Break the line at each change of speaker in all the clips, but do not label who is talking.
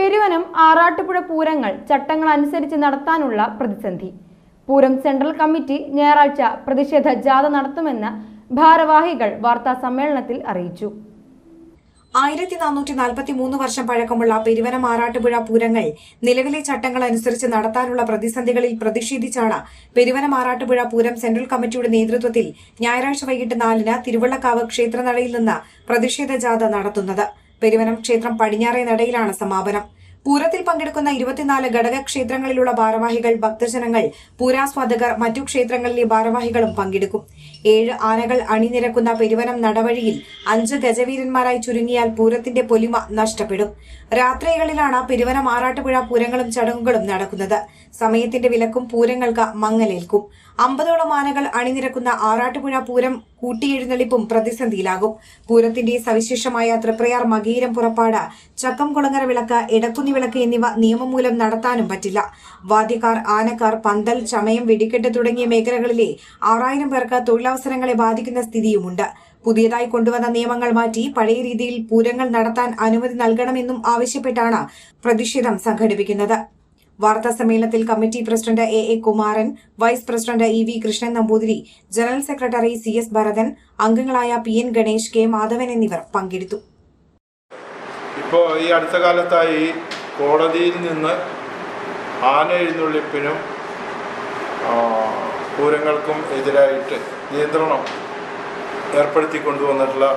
പെരുവനം ആറാട്ടുപുഴ പൂരങ്ങൾ ചട്ടങ്ങൾ അനുസരിച്ച് നടത്താനുള്ള പ്രതിസന്ധി. പൂരം സെൻട്രൽ കമ്മിറ്റി ഞായറാഴ്ച പ്രതിഷേധ ജാഥ നടത്തുമെന്ന് ഭാരവാഹികൾ വാർത്താ സമ്മേളനത്തിൽ അറിയിച്ചു.
1443 വർഷം പഴക്കമുള്ള പെരുവനം ആറാട്ടുപുഴ പൂരങ്ങൾ നിലവിലെ ചട്ടങ്ങൾ അനുസരിച്ച് നടത്താനുള്ള പ്രതിസന്ധികളിൽ പ്രതിഷേധിച്ചാണ് പെരുവനം ആറാട്ടുപുഴ പൂരം സെൻട്രൽ കമ്മിറ്റിയുടെ നേതൃത്വത്തിൽ ഞായറാഴ്ച വൈകിട്ട് 4-ന് തിരുവള്ളക്കാവ് ക്ഷേത്രനടയിൽ നിന്ന് പ്രതിഷേധ ജാഥ നടത്തുന്നത്. പെരുവനം ക്ഷേത്രം പടിഞ്ഞാറേ നടയിലാണ് സമാപനം. പൂരത്തിൽ പങ്കെടുക്കുന്ന 24 ഘടക ക്ഷേത്രങ്ങളിലുള്ള ഭാരവാഹികൾ, ഭക്തജനങ്ങൾ, പൂരാസ്വാദകർ, മറ്റു ക്ഷേത്രങ്ങളിലെ ഭാരവാഹികളും പങ്കെടുക്കും. 7 ആനകൾ അണിനിരക്കുന്ന പെരുവനം നടവഴിയിൽ 5 ഗജവീരന്മാരായി ചുരുങ്ങിയാൽ പൂരത്തിന്റെ പൊലിമ നഷ്ടപ്പെടും. രാത്രികളിലാണ് പെരുവനം ആറാട്ടുപുഴ പൂരങ്ങളും ചടങ്ങുകളും നടക്കുന്നത്. സമയത്തിന്റെ വിലക്കും പൂരങ്ങൾക്ക് മങ്ങലേൽക്കും. 50ഓളം ആനകൾ അണിനിരക്കുന്ന ആറാട്ടുപുഴ പൂരം കൂട്ടിയെഴുന്നള്ളിപ്പും പ്രതിസന്ധിയിലാകും. പൂരത്തിന്റെ സവിശേഷമായ തൃപ്രയാർ മകീരം പുറപ്പാട്, ചക്കംകുളങ്ങര വിളക്ക്, എടക്കുന്നി വിളക്ക് എന്നിവ നിയമം മൂലം നടത്താനും പറ്റില്ല. വാദ്യക്കാർ, ആനക്കാർ, പന്തൽ, ചമയം, വെടിക്കെട്ട് തുടങ്ങിയ മേഖലകളിലെ 6000 പേർക്ക് തൊഴിലവസരങ്ങളെ ബാധിക്കുന്ന സ്ഥിതിയുമുണ്ട്. പുതിയതായി കൊണ്ടുവന്ന നിയമങ്ങൾ മാറ്റി പഴയ രീതിയിൽ പൂരങ്ങൾ നടത്താൻ അനുമതി നൽകണമെന്നും ആവശ്യപ്പെട്ടാണ് പ്രതിഷേധം സംഘടിപ്പിക്കുന്നത്. വാർത്താ സമ്മേളനത്തിൽ committee president A Kumaran, vice president E Krishnan Namboothiri, general secretary CS Bharathan, അംഗങ്ങളായ PN ഗണേഷ്, K മാധവൻ എന്നിവർ പങ്കെടുത്തു.
ഇപ്പോൾ ഈ അടുത്ത കാലത്തായി കോടതിയിൽ നിന്ന് ആന എഴുന്നള്ളിപ്പിനും പൂരങ്ങൾക്കും എതിരായിട്ട് നിയന്ത്രണം ഏർപ്പെടുത്തിക്കൊണ്ടുവന്നിട്ടുള്ള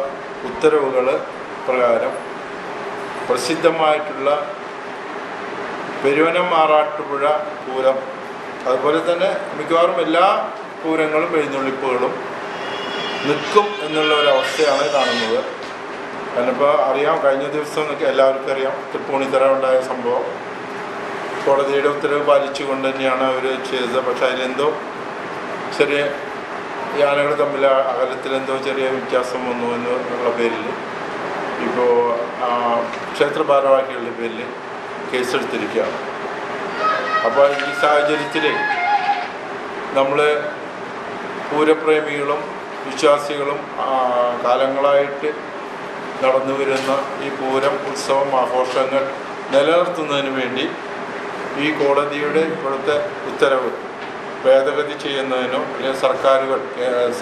ഉത്തരവുകൾ പ്രകാരം പ്രസിദ്ധമായിട്ടുള്ള പെരുവനം ആറാട്ടുപുഴ പൂരം, അതുപോലെ തന്നെ മിക്കവാറും എല്ലാ പൂരങ്ങളും എഴുന്നള്ളിപ്പുകളും നിൽക്കും എന്നുള്ള ഒരവസ്ഥയാണ് കാണുന്നത്. കാരണം ഇപ്പോൾ അറിയാം, കഴിഞ്ഞ ദിവസം എല്ലാവർക്കും അറിയാം, തൃപ്പൂണിത്തറ ഉണ്ടായ സംഭവം കോടതിയുടെ ഉത്തരവ് പാലിച്ചുകൊണ്ട് തന്നെയാണ് അവർ ചെയ്തത്. പക്ഷെ അതിലെന്തോ ചെറിയ ആനകൾ തമ്മിൽ അകലത്തിലെന്തോ ചെറിയ വ്യത്യാസം വന്നു എന്നുള്ള പേരിൽ ഇപ്പോൾ ക്ഷേത്ര ഭാരവാഹികളുടെ പേരിൽ കേസെടുത്തിരിക്കുകയാണ്. അപ്പോൾ ഈ സാഹചര്യത്തിൽ നമ്മൾ പൂരപ്രേമികളും വിശ്വാസികളും കാലങ്ങളായിട്ട് നടന്നു വരുന്ന ഈ പൂരം ഉത്സവം ആഘോഷങ്ങൾ നിലനിർത്തുന്നതിന് വേണ്ടി ഈ കോടതിയുടെ ഇപ്പോഴത്തെ ഉത്തരവ് ഭേദഗതി ചെയ്യുന്നതിനോ അല്ലെങ്കിൽ സർക്കാരുകൾ,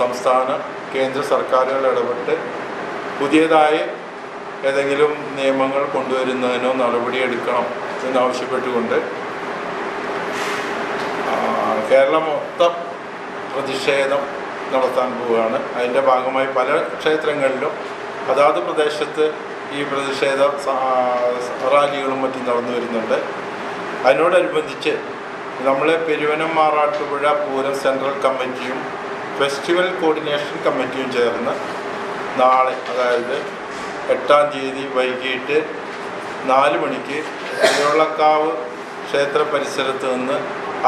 സംസ്ഥാന കേന്ദ്ര സർക്കാരുകൾ ഇടപെട്ട് പുതിയതായി ഏതെങ്കിലും നിയമങ്ങൾ കൊണ്ടുവരുന്നതിനോ നടപടിയെടുക്കണം എന്നാവശ്യപ്പെട്ടുകൊണ്ട് കേരളം മൊത്തം പ്രതിഷേധം നടത്താൻ പോവുകയാണ്. അതിൻ്റെ ഭാഗമായി പല ക്ഷേത്രങ്ങളിലും അതാത് പ്രദേശത്ത് ഈ പ്രതിഷേധ റാലികളും മറ്റും നടന്നു വരുന്നുണ്ട്. അതിനോടനുബന്ധിച്ച് നമ്മളെ പെരുവനം ആറാട്ടുപുഴ പൂരം സെൻട്രൽ കമ്മിറ്റിയും ഫെസ്റ്റിവൽ കോർഡിനേഷൻ കമ്മിറ്റിയും ചേർന്ന് നാളെ, അതായത് 8-ാം തീയതി വൈകിട്ട് 4 മണിക്ക് തിരുവള്ളക്കാവ് ക്ഷേത്ര പരിസരത്ത് നിന്ന്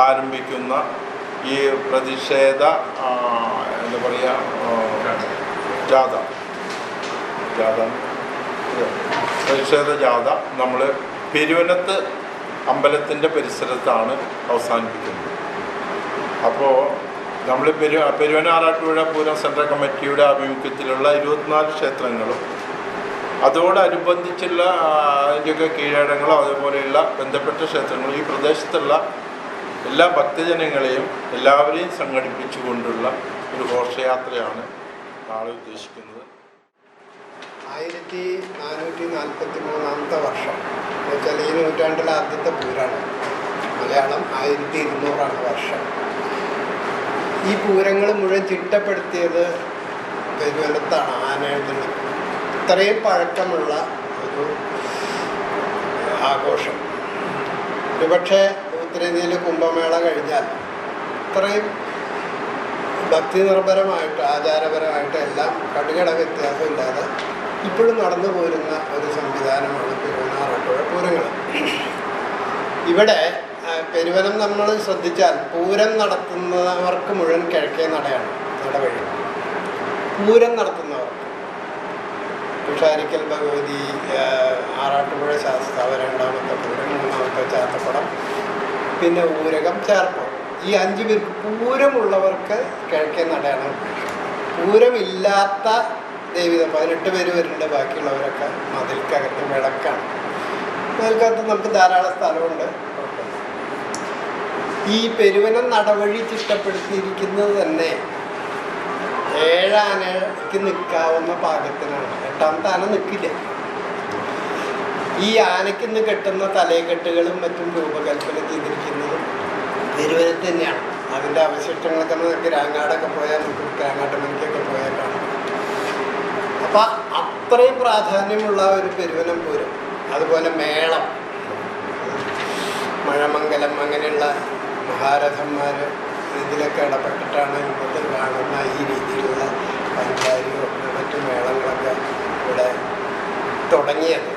ആരംഭിക്കുന്ന ഈ പ്രതിഷേധ എന്താ പറയുക പ്രതിഷേധ ജാഥ നമ്മൾ പെരുവനത്ത് അമ്പലത്തിൻ്റെ പരിസരത്താണ് അവസാനിപ്പിക്കുന്നത്. അപ്പോൾ നമ്മൾ പെരുവന ആറാട്ടുപുഴ പൂരം സെൻട്രൽ കമ്മിറ്റിയുടെ ആഭിമുഖ്യത്തിലുള്ള 24 ക്ഷേത്രങ്ങളും അതോടനുബന്ധിച്ചുള്ള അതിൻ്റെയൊക്കെ കീഴടങ്ങളോ അതുപോലെയുള്ള ബന്ധപ്പെട്ട ക്ഷേത്രങ്ങളും ഈ പ്രദേശത്തുള്ള എല്ലാ ഭക്തജനങ്ങളെയും എല്ലാവരെയും സംഘടിപ്പിച്ചുകൊണ്ടുള്ള ഒരു ഘോഷയാത്രയാണ് നാളെ ഉദ്ദേശിക്കുന്നത്.
1443 വർഷം എന്ന് വെച്ചാൽ ഈ നൂറ്റാണ്ടിലെ ആദ്യത്തെ പൂരമാണ്. മലയാളം 1200 വർഷം. ഈ പൂരങ്ങൾ മുഴുവൻ ചിട്ടപ്പെടുത്തിയത് പെരുവനത്താണ്. ആനയെഴുന്നള്ളി ഇത്രയും പഴക്കമുള്ള ഒരു ആഘോഷം ഒരുപക്ഷെ ഉത്തരേന്ത്യയിൽ കുംഭമേള കഴിഞ്ഞാൽ ഇത്രയും ഭക്തി നിർഭരമായിട്ട് ആചാരപരമായിട്ട് എല്ലാം കടുകട വ്യത്യാസമില്ലാതെ ഇപ്പോഴും നടന്നു പോരുന്ന ഒരു സംവിധാനമാണ് പെരുവനം ആറാട്ടുപുഴ പൂരങ്ങൾ. ഇവിടെ പെരുവനം നമ്മൾ ശ്രദ്ധിച്ചാൽ പൂരം നടത്തുന്നവർക്ക് മുഴുവൻ കിഴക്കേ നടയാണ് നടവഴി. പൂരം നടത്തുന്നവർക്ക് തുഷാരിക്കൽ ഭഗവതി, ആറാട്ടുപുഴ ശാസ്താവ്, 2ാമത്തെ പൂരം, 3ാമത്തെ ചാത്തപ്പടം, പിന്നെ ഊരകം, ചേർപ്പം. ഈ 5 പേർക്ക് പൂരമുള്ളവർക്ക് കിഴക്കേ നടയാണ്. പൂരമില്ലാത്ത ദേവിത 18 പേര് വരുന്നുണ്ട്. ബാക്കിയുള്ളവരൊക്കെ മതിൽക്കകത്ത് വിളക്കാണ്. മേൽക്കകത്ത് നമുക്ക് ധാരാളം സ്ഥലമുണ്ട്. ഈ പെരുവനം നടവഴി ചിട്ടപ്പെടുത്തിയിരിക്കുന്നത് തന്നെ 7 ആനയ്ക്ക് നിൽക്കാവുന്ന പാകത്തിനാണ്. 8ാമത്തെ ആന നിൽക്കില്ല. ഈ ആനയ്ക്ക് ഇന്ന് കെട്ടുന്ന തലയെക്കെട്ടുകളും മറ്റും രൂപകൽപ്പന ചെയ്തിരിക്കുന്നതും പെരുവനത്ത് തന്നെയാണ്. അതിൻ്റെ അവശിഷ്ടങ്ങളൊക്കെ നമുക്ക് രാങ്ങാടൊക്കെ പോയാൽ നമുക്ക് രാങ്ങാട്ടുമണിക്കൊക്കെ പോയാൽ കാണാം. അപ്പം അത്രയും പ്രാധാന്യമുള്ള ഒരു പെരുവനം പൂരം. അതുപോലെ മേളം, മഴമംഗലം, അങ്ങനെയുള്ള മഹാരഥന്മാർ ഇതിലൊക്കെ ഇടപെട്ടിട്ടാണ് ഇന്നത്തെ കാണുന്ന ഈ രീതിയിലുള്ള പഞ്ചാരിയോ മറ്റു മേളങ്ങളൊക്കെ ഇവിടെ തുടങ്ങിയത്.